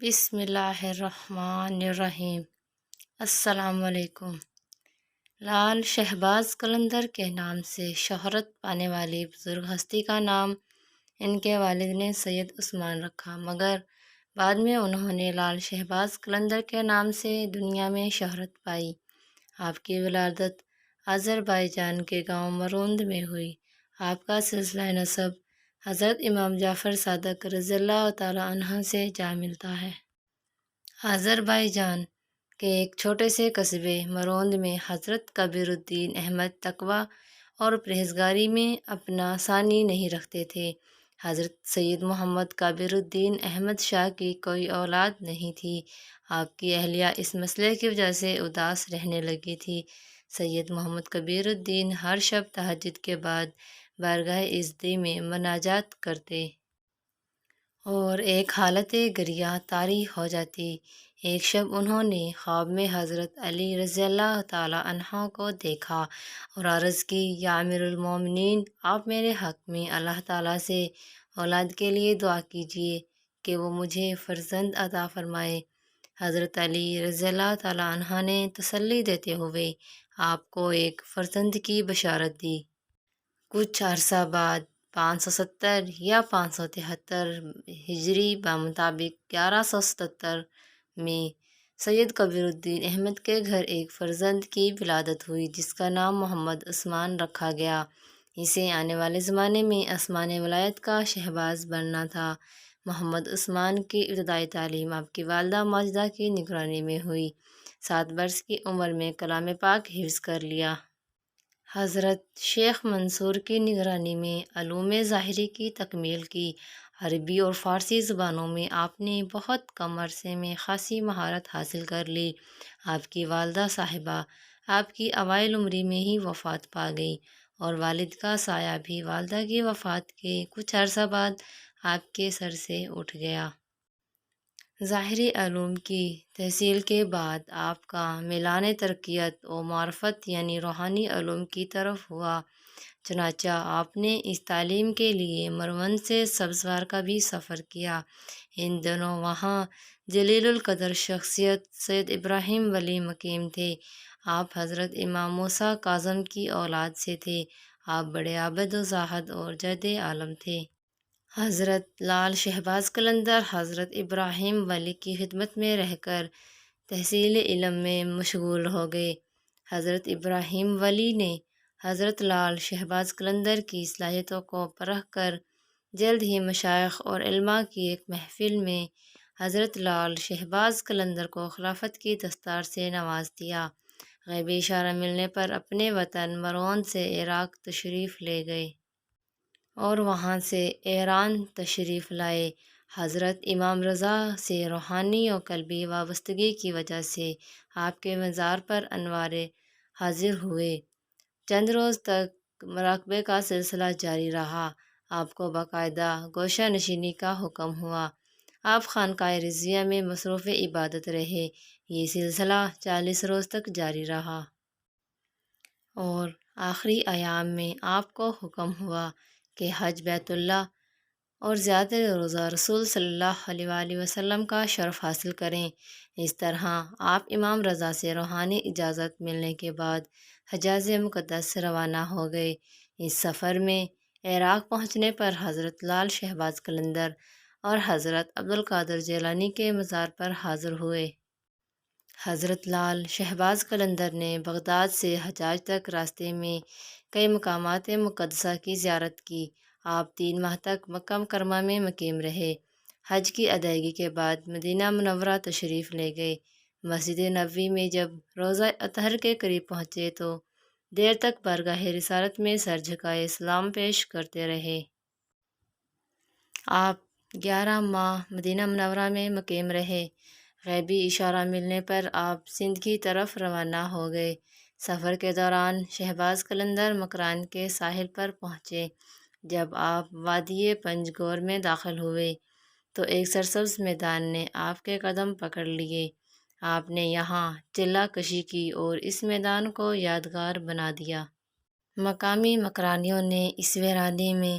بسم اللہ الرحمن الرحیم۔ السلام علیکم۔ لال شہباز قلندر کے نام سے شہرت پانے والی بزرگ ہستی کا نام ان کے والد نے سید عثمان رکھا، مگر بعد میں انہوں نے لال شہباز قلندر کے نام سے دنیا میں شہرت پائی۔ آپ کی ولادت آذربائیجان کے گاؤں مروند میں ہوئی۔ آپ کا سلسلہ نسب حضرت امام جعفر صادق رضی اللہ تعالیٰ عنہ سے جا ملتا ہے۔ آذربائیجان کے ایک چھوٹے سے قصبے مروند میں حضرت کبیر الدین احمد تقویٰ اور پرہیزگاری میں اپنا ثانی نہیں رکھتے تھے۔ حضرت سید محمد کبیر الدین احمد شاہ کی کوئی اولاد نہیں تھی۔ آپ کی اہلیہ اس مسئلے کی وجہ سے اداس رہنے لگی تھی۔ سید محمد کبیر الدین ہر شب تہجد کے بعد بارگاہ عزتی میں مناجات کرتے اور ایک حالت گریہ طاری ہو جاتی۔ ایک شب انہوں نے خواب میں حضرت علی رضی اللہ تعالیٰ عنہ کو دیکھا اور عرض کی، یا امیر المومنین، آپ میرے حق میں اللہ تعالیٰ سے اولاد کے لیے دعا کیجیے کہ وہ مجھے فرزند عطا فرمائے۔ حضرت علی رضی اللہ تعالیٰ عنہ نے تسلی دیتے ہوئے آپ کو ایک فرزند کی بشارت دی۔ کچھ عرصہ بعد 570 یا 573 ہجری بمطابق 1177 میں سید کبیر الدین احمد کے گھر ایک فرزند کی ولادت ہوئی جس کا نام محمد عثمان رکھا گیا۔ اسے آنے والے زمانے میں عثمان ولایت کا شہباز بننا تھا۔ محمد عثمان کی ابتدائی تعلیم آپ کی والدہ ماجدہ کی نگرانی میں ہوئی۔ 7 برس کی عمر میں کلام پاک حفظ کر لیا۔ حضرت شیخ منصور کی نگرانی میں علوم ظاہری کی تکمیل کی۔ عربی اور فارسی زبانوں میں آپ نے بہت کم عرصے میں خاصی مہارت حاصل کر لی۔ آپ کی والدہ صاحبہ آپ کی اوائل عمری میں ہی وفات پا گئی اور والد کا سایہ بھی والدہ کی وفات کے کچھ عرصہ بعد آپ کے سر سے اٹھ گیا۔ ظاہری علوم کی تحصیل کے بعد آپ کا میلان ترقیات و معرفت یعنی روحانی علوم کی طرف ہوا۔ چنانچہ آپ نے اس تعلیم کے لیے مروند سے سبزوار کا بھی سفر کیا۔ ان دنوں وہاں جلیل القدر شخصیت سید ابراہیم ولی مقیم تھے۔ آپ حضرت امام موسیٰ کاظم کی اولاد سے تھے۔ آپ بڑے عابد و زاہد اور جد عالم تھے۔ حضرت لال شہباز قلندر حضرت ابراہیم ولی کی خدمت میں رہ کر تحصیل علم میں مشغول ہو گئے۔ حضرت ابراہیم ولی نے حضرت لال شہباز قلندر کی صلاحیتوں کو پرکھ کر جلد ہی مشائخ اور علماء کی ایک محفل میں حضرت لال شہباز قلندر کو خلافت کی دستار سے نواز دیا۔ غیبی اشارہ ملنے پر اپنے وطن مروند سے عراق تشریف لے گئے اور وہاں سے ایران تشریف لائے۔ حضرت امام رضا سے روحانی و قلبی وابستگی کی وجہ سے آپ کے مزار پر انوار حاضر ہوئے۔ چند روز تک مراقبے کا سلسلہ جاری رہا۔ آپ کو باقاعدہ گوشہ نشینی کا حکم ہوا۔ آپ خانقاہ رضویہ میں مصروف عبادت رہے۔ یہ سلسلہ 40 روز تک جاری رہا اور آخری ایام میں آپ کو حکم ہوا کہ حج بیت اللہ اور زیارت روضہ رسول صلی اللہ علیہ وآلہ وسلم کا شرف حاصل کریں۔ اس طرح آپ امام رضا سے روحانی اجازت ملنے کے بعد حجاز مقدس روانہ ہو گئے۔ اس سفر میں عراق پہنچنے پر حضرت لال شہباز قلندر اور حضرت عبدالقادر جیلانی کے مزار پر حاضر ہوئے۔ حضرت لال شہباز قلندر نے بغداد سے حجاز تک راستے میں کئی مقامات مقدسہ کی زیارت کی۔ آپ 3 ماہ تک مکہ مکرمہ میں مقیم رہے۔ حج کی ادائیگی کے بعد مدینہ منورہ تشریف لے گئے۔ مسجد نبوی میں جب روضہ اطہر کے قریب پہنچے تو دیر تک بارگاہ رسالت میں سر جھکائے سلام پیش کرتے رہے۔ آپ 11 ماہ مدینہ منورہ میں مقیم رہے۔ غیبی اشارہ ملنے پر آپ سندھ کی طرف روانہ ہو گئے۔ سفر کے دوران شہباز قلندر مکران کے ساحل پر پہنچے۔ جب آپ وادی پنج گور میں داخل ہوئے تو ایک سرسبز میدان نے آپ کے قدم پکڑ لیے۔ آپ نے یہاں چلہ کشی کی اور اس میدان کو یادگار بنا دیا۔ مقامی مکرانیوں نے اس ویرانے میں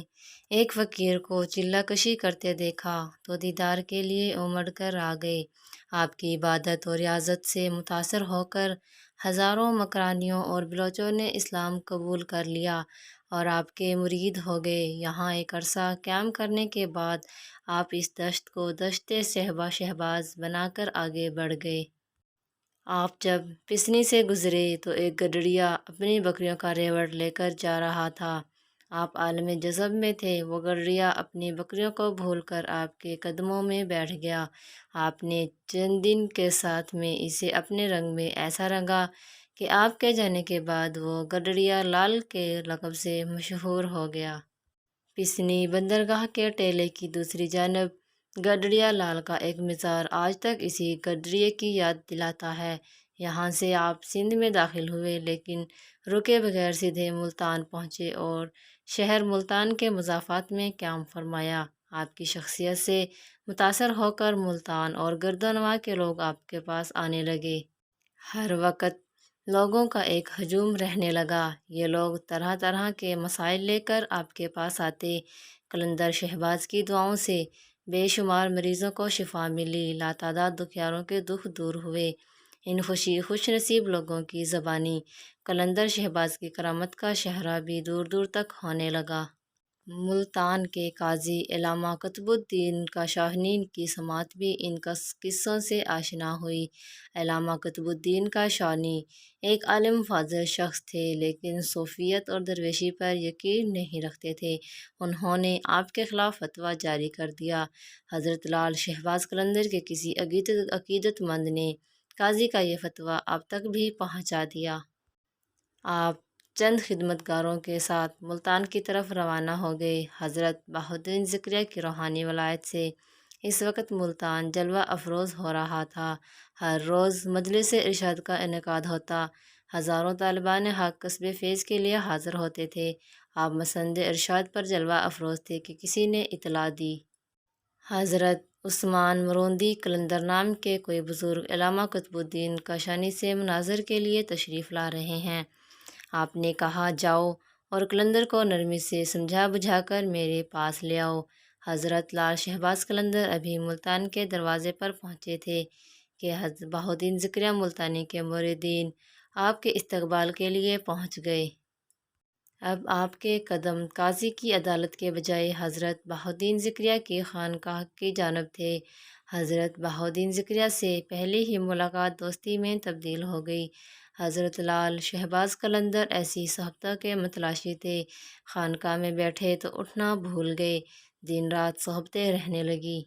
ایک فقیر کو چلہ کشی کرتے دیکھا تو دیدار کے لیے امڑ کر آ گئے۔ آپ کی عبادت اور ریاضت سے متاثر ہو کر ہزاروں مکرانیوں اور بلوچوں نے اسلام قبول کر لیا اور آپ کے مرید ہو گئے۔ یہاں ایک عرصہ قیام کرنے کے بعد آپ اس دشت کو دشت صحبہ شہباز بنا کر آگے بڑھ گئے۔ آپ جب پسنی سے گزرے تو ایک گڈریا اپنی بکریوں کا ریوڑ لے کر جا رہا تھا۔ آپ عالم جذب میں تھے۔ وہ گڈریا اپنی بکریوں کو بھول کر آپ کے قدموں میں بیٹھ گیا۔ آپ نے چند دن کے ساتھ میں اسے اپنے رنگ میں ایسا رنگا کہ آپ کے جانے کے بعد وہ گڈریا لال کے لقب سے مشہور ہو گیا۔ پسنی بندرگاہ کے ٹیلے کی دوسری جانب گڈریا لال کا ایک مزار آج تک اسی گڈریے کی یاد دلاتا ہے۔ یہاں سے آپ سندھ میں داخل ہوئے لیکن رکے بغیر سیدھے ملتان پہنچے اور شہر ملتان کے مضافات میں قیام فرمایا۔ آپ کی شخصیت سے متاثر ہو کر ملتان اور گردنواں کے لوگ آپ کے پاس آنے لگے۔ ہر وقت لوگوں کا ایک ہجوم رہنے لگا۔ یہ لوگ طرح طرح کے مسائل لے کر آپ کے پاس آتے۔ قلندر شہباز کی دعاؤں سے بے شمار مریضوں کو شفا ملی، لاتعداد دکھیاروں کے دکھ دور ہوئے۔ ان خوش نصیب لوگوں کی زبانی قلندر شہباز کی کرامت کا شہرہ بھی دور دور تک ہونے لگا۔ ملتان کے قاضی علامہ قطب الدین کاشانی کی سماعت بھی ان قصوں سے آشنا ہوئی۔ علامہ قطب الدین کاشانی ایک عالم فاضل شخص تھے لیکن صوفیت اور درویشی پر یقین نہیں رکھتے تھے۔ انہوں نے آپ کے خلاف فتویٰ جاری کر دیا۔ حضرت لال شہباز قلندر کے کسی عقیدت مند نے قاضی کا یہ فتویٰ آپ تک بھی پہنچا دیا۔ آپ چند خدمتگاروں کے ساتھ ملتان کی طرف روانہ ہو گئے۔ حضرت بہاؤالدین ذکریہ کی روحانی ولایت سے اس وقت ملتان جلوہ افروز ہو رہا تھا۔ ہر روز مجلس ارشاد کا انعقاد ہوتا۔ ہزاروں طالبان حق کسب فیض کے لیے حاضر ہوتے تھے۔ آپ مسند ارشاد پر جلوہ افروز تھے کہ کسی نے اطلاع دی۔ حضرت عثمان مروندی قلندر نام کے کوئی بزرگ علامہ قطب الدین کاشانی سے مناظر کے لیے تشریف لا رہے ہیں۔ آپ نے کہا جاؤ اور قلندر کو نرمی سے سمجھا بجھا کر میرے پاس لے آؤ۔ حضرت لال شہباز قلندر ابھی ملتان کے دروازے پر پہنچے تھے کہ حضرت بہاؤالدین ذکریہ ملتانی کے مریدین آپ کے استقبال کے لیے پہنچ گئے۔ اب آپ کے قدم قاضی کی عدالت کے بجائے حضرت بہاؤالدین ذکریہ کی خانقاہ کی جانب تھے۔ حضرت بہاؤالدین ذکریہ سے پہلی ہی ملاقات دوستی میں تبدیل ہو گئی۔ حضرت لال شہباز قلندر ایسی صحبتوں کے متلاشی تھے، خانقاہ میں بیٹھے تو اٹھنا بھول گئے، دن رات صحبتیں رہنے لگیں۔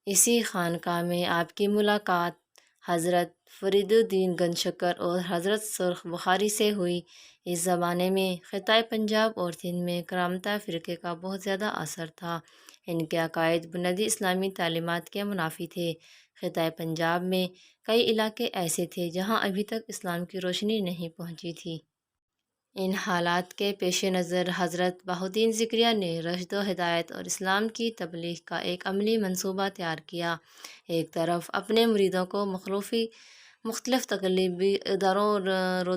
اسی خانقاہ میں آپ کی ملاقات حضرت فرید الدین گنج شکر اور حضرت سرخ بخاری سے ہوئی۔ اس زمانے میں خطۂ پنجاب اور سندھ میں کرامتہ فرقے کا بہت زیادہ اثر تھا۔ ان کے عقائد بنیادی اسلامی تعلیمات کے منافی تھے۔ خطۂ پنجاب میں کئی علاقے ایسے تھے جہاں ابھی تک اسلام کی روشنی نہیں پہنچی تھی۔ ان حالات کے پیش نظر حضرت بہاؤالدین ذکریہ نے رشد و ہدایت اور اسلام کی تبلیغ کا ایک عملی منصوبہ تیار کیا۔ ایک طرف اپنے مریدوں کو مختلف تقلیدی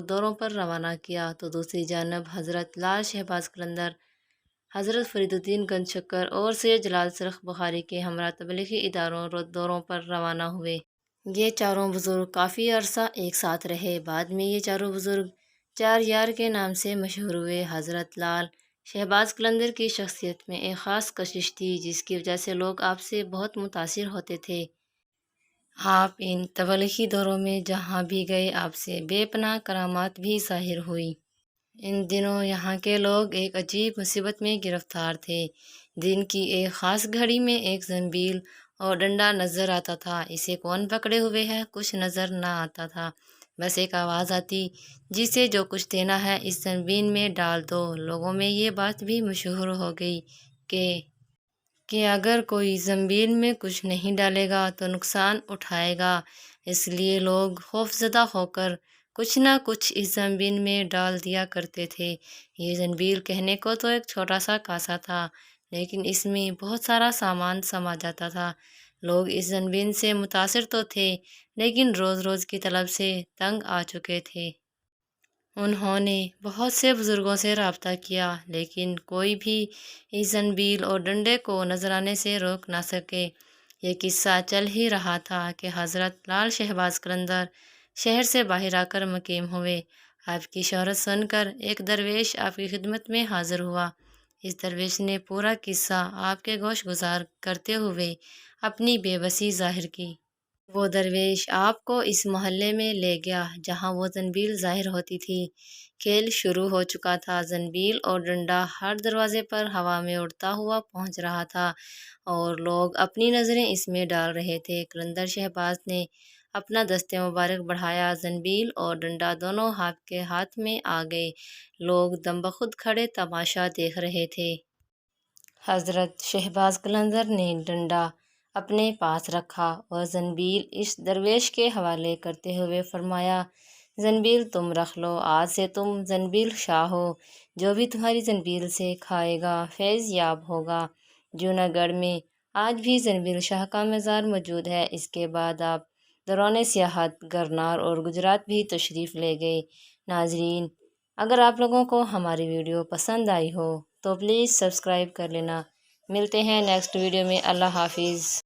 دوروں پر روانہ کیا تو دوسری جانب حضرت لال شہباز قلندر، حضرت فرید الدین گنج شکر اور سید جلال سرخ بخاری کے ہمراہ تبلیغی دوروں پر روانہ ہوئے۔ یہ چاروں بزرگ کافی عرصہ ایک ساتھ رہے۔ بعد میں یہ چاروں بزرگ چار یار کے نام سے مشہور ہوئے۔ حضرت لال شہباز قلندر کی شخصیت میں ایک خاص کشش تھی جس کی وجہ سے لوگ آپ سے بہت متاثر ہوتے تھے۔ آپ ان تبلیغی دوروں میں جہاں بھی گئے آپ سے بے پناہ کرامات بھی ظاہر ہوئی۔ ان دنوں یہاں کے لوگ ایک عجیب مصیبت میں گرفتار تھے۔ دن کی ایک خاص گھڑی میں ایک زنبیل اور ڈنڈا نظر آتا تھا۔ اسے کون پکڑے ہوئے ہے کچھ نظر نہ آتا تھا، بس ایک آواز آتی، جسے جو کچھ دینا ہے اس زنبیل میں ڈال دو۔ لوگوں میں یہ بات بھی مشہور ہو گئی کہ اگر کوئی زنبیل میں کچھ نہیں ڈالے گا تو نقصان اٹھائے گا۔ اس لیے لوگ خوفزدہ ہو کر کچھ نہ کچھ اس زنبیل میں ڈال دیا کرتے تھے۔ یہ زنبیل کہنے کو تو ایک چھوٹا سا کاسا تھا لیکن اس میں بہت سارا سامان سما جاتا تھا۔ لوگ اس زنبیل سے متاثر تو تھے لیکن روز روز کی طلب سے تنگ آ چکے تھے۔ انہوں نے بہت سے بزرگوں سے رابطہ کیا لیکن کوئی بھی اس زنبیل اور ڈنڈے کو نظر آنے سے روک نہ سکے۔ یہ قصہ چل ہی رہا تھا کہ حضرت لال شہباز قلندر شہر سے باہر آ کر مقیم ہوئے۔ آپ کی شہرت سن کر ایک درویش آپ کی خدمت میں حاضر ہوا۔ اس درویش نے پورا قصہ آپ کے گوش گزار کرتے ہوئے اپنی بے بسی ظاہر کی۔ وہ درویش آپ کو اس محلے میں لے گیا جہاں وہ زنبیل ظاہر ہوتی تھی۔ کھیل شروع ہو چکا تھا۔ زنبیل اور ڈنڈا ہر دروازے پر ہوا میں اڑتا ہوا پہنچ رہا تھا اور لوگ اپنی نظریں اس میں ڈال رہے تھے۔ قلندر شہباز نے اپنا دست مبارک بڑھایا۔ زنبیل اور ڈنڈا دونوں آپ کے ہاتھ میں آ گئے۔ لوگ دم بخود کھڑے تماشا دیکھ رہے تھے۔ حضرت شہباز قلندر نے ڈنڈا اپنے پاس رکھا اور زنبیل اس درویش کے حوالے کرتے ہوئے فرمایا، زنبیل تم رکھ لو، آج سے تم زنبیل شاہ ہو۔ جو بھی تمہاری زنبیل سے کھائے گا فیض یاب ہوگا۔ جوناگڑھ میں آج بھی زنبیل شاہ کا مزار موجود ہے۔ اس کے بعد آپ دوران سیاحت گرنار اور گجرات بھی تشریف لے گئے۔ ناظرین، اگر آپ لوگوں کو ہماری ویڈیو پسند آئی ہو تو پلیز سبسکرائب کر لینا۔ ملتے ہیں نیکسٹ ویڈیو میں۔ اللہ حافظ۔